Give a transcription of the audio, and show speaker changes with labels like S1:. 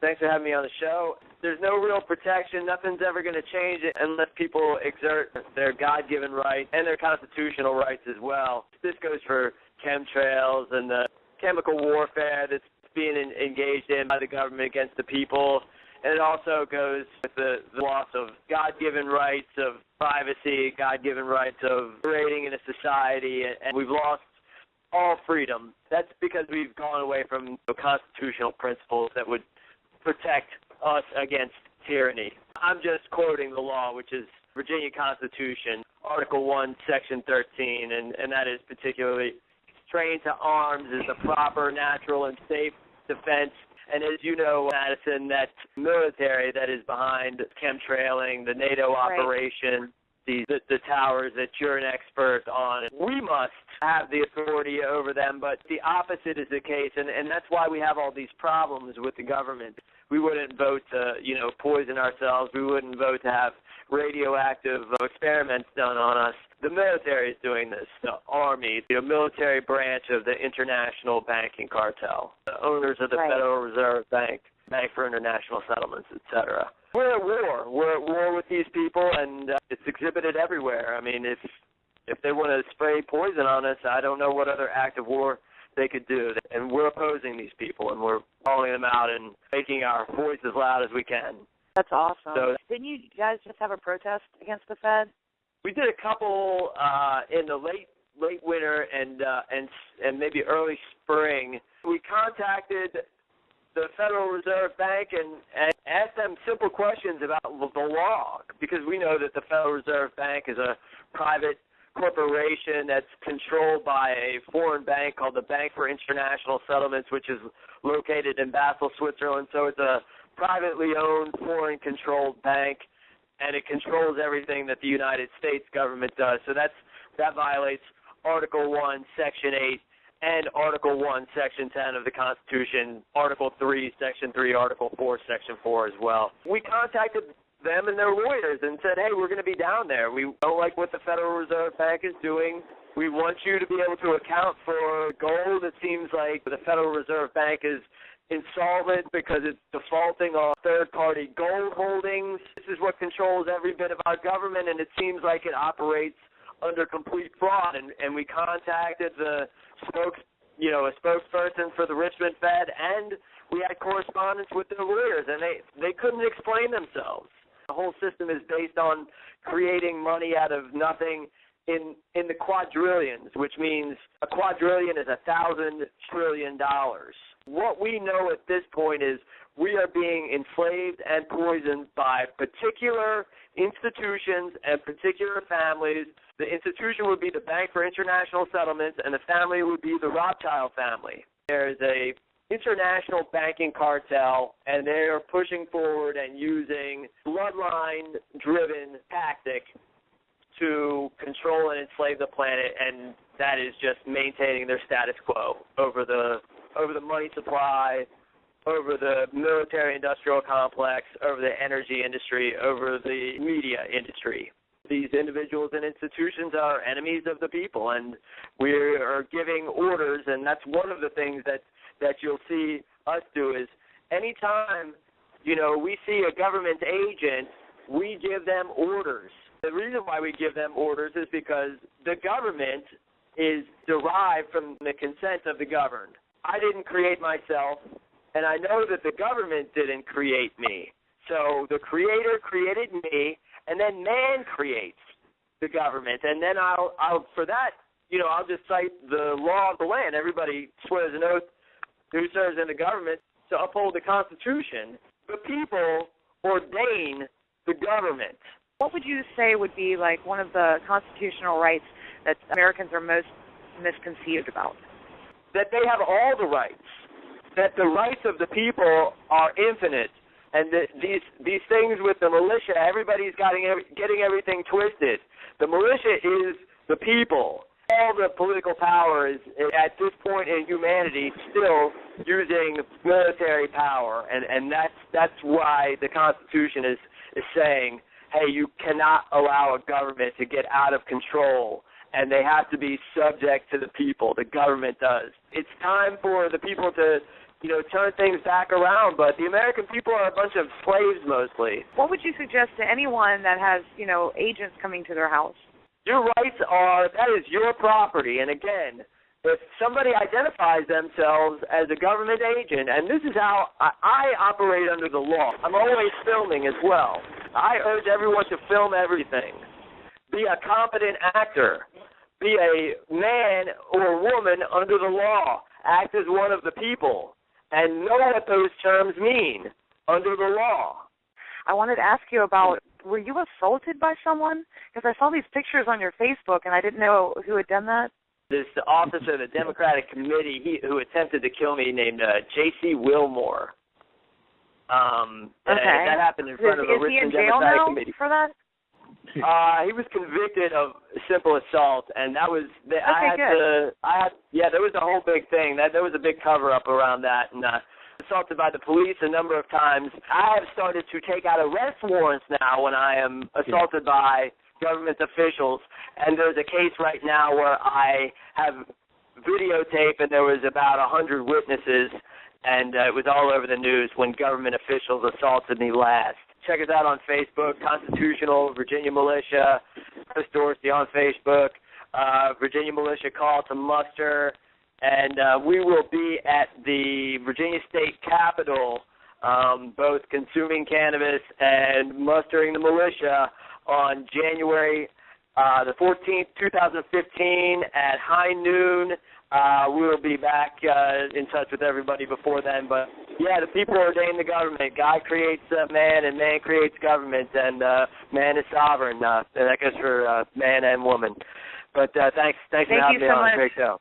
S1: Thanks for having me on the show. There's no real protection. Nothing's ever going to change it unless people exert their God-given rights and their constitutional rights as well. This goes for chemtrails and the chemical warfare that's being engaged in by the government against the people. And it also goes with the loss of God-given rights of privacy, God-given rights of operating in a society, and we've lost all freedom. That's because we've gone away from the constitutional principles that would protect us against tyranny. I'm just quoting the law, which is Virginia Constitution, Article 1, Section 13, and that is particularly trained to arms is the proper, natural, and safe defense. And as you know, Madison, that military that is behind chemtrailing, the NATO operation, the towers that you're an expert on, we must have the authority over them, but the opposite is the case, and that's why we have all these problems with the government. We wouldn't vote to, poison ourselves. We wouldn't vote to have radioactive experiments done on us. The military is doing this. The Army, the military branch of the international banking cartel, the owners of the Federal Reserve Bank, Bank for International Settlements, etc. We're at war. We're at war with these people, and it's exhibited everywhere. I mean, if they want to spray poison on us, I don't know what other act of war they could do. And we're opposing these people, and we're calling them out and making our voice as loud as we can.
S2: That's awesome.
S1: So,
S2: didn't you guys just have a protest against the Fed?
S1: We did a couple in the late winter and maybe early spring. We contacted the Federal Reserve Bank and asked them simple questions about the law, because we know that the Federal Reserve Bank is a private corporation that's controlled by a foreign bank called the Bank for International Settlements, which is located in Basel, Switzerland. So it's a privately owned, foreign-controlled bank, and it controls everything that the United States government does. So that violates Article 1, Section 8, and Article 1, Section 10 of the Constitution, Article 3, Section 3, Article 4, Section 4 as well. We contacted them and their lawyers and said, hey, we're going to be down there. We don't like what the Federal Reserve Bank is doing. We want you to be able to account for gold. It seems like the Federal Reserve Bank is insolvent because it's defaulting on third-party gold holdings. This is what controls every bit of our government, and it seems like it operates under complete fraud. And we contacted a spokesperson for the Richmond Fed, and we had correspondence with their lawyers, and they couldn't explain themselves. The whole system is based on creating money out of nothing in the quadrillions, which means a quadrillion is $1,000 trillion. What we know at this point is we are being enslaved and poisoned by particular institutions and particular families. The institution would be the Bank for International Settlements, and the family would be the Rothschild family. There is a international banking cartel, and they are pushing forward and using bloodline-driven tactic to control and enslave the planet, and that is just maintaining their status quo over the money supply, over the military-industrial complex, over the energy industry, over the media industry. These individuals and institutions are enemies of the people, and we are giving orders, and that's one of the things that you'll see us do is anytime, we see a government agent, we give them orders. The reason why we give them orders is because the government is derived from the consent of the governed. I didn't create myself, and I know that the government didn't create me. So the Creator created me, and then man creates the government. And then I'll for that, I'll just cite the law of the land. Everybody swears an oath who serves in the government to uphold the Constitution. The people ordain the government.
S2: What would you say would be like one of the constitutional rights that Americans are most misconceived about?
S1: That they have all the rights, that the rights of the people are infinite, and that these things with the militia, everybody's getting everything twisted. The militia is the people. All the political power is, at this point in humanity, still using military power, and that's why the Constitution is saying, hey, you cannot allow a government to get out of control, and they have to be subject to the people. The government does. It's time for the people to turn things back around. But the American people are a bunch of slaves mostly.
S2: What would you suggest to anyone that has, agents coming to their house?
S1: Your rights that is your property. And again, if somebody identifies themselves as a government agent, and this is how I operate under the law. I'm always filming as well. I urge everyone to film everything. Be a competent actor. Be a man or woman under the law. Act as one of the people. And know what those terms mean under the law.
S2: I wanted to ask you about, were you assaulted by someone? Because I saw these pictures on your Facebook, and I didn't know who had done that.
S1: This officer of the Democratic Committee who attempted to kill me named J.C. Wilmore. That happened in front of a Richmond Democratic Committee.
S2: For that?
S1: He was convicted of simple assault, and that was there was a whole big thing. There was a big cover-up around that, and assaulted by the police a number of times. I have started to take out arrest warrants now when I am assaulted by government officials, and there's a case right now where I have videotape, and there was about 100 witnesses, and it was all over the news when government officials assaulted me last. Check us out on Facebook, Constitutional Virginia Militia, Chris Dorsey on Facebook, Virginia Militia Call to Muster, and we will be at the Virginia State Capitol, both consuming cannabis and mustering the militia on January the 14th, 2015 at high noon. We will be back in touch with everybody before then. But, the people ordain the government. God creates man, and man creates government, and man is sovereign. And that goes for man and woman. But thanks for having me on. Great show.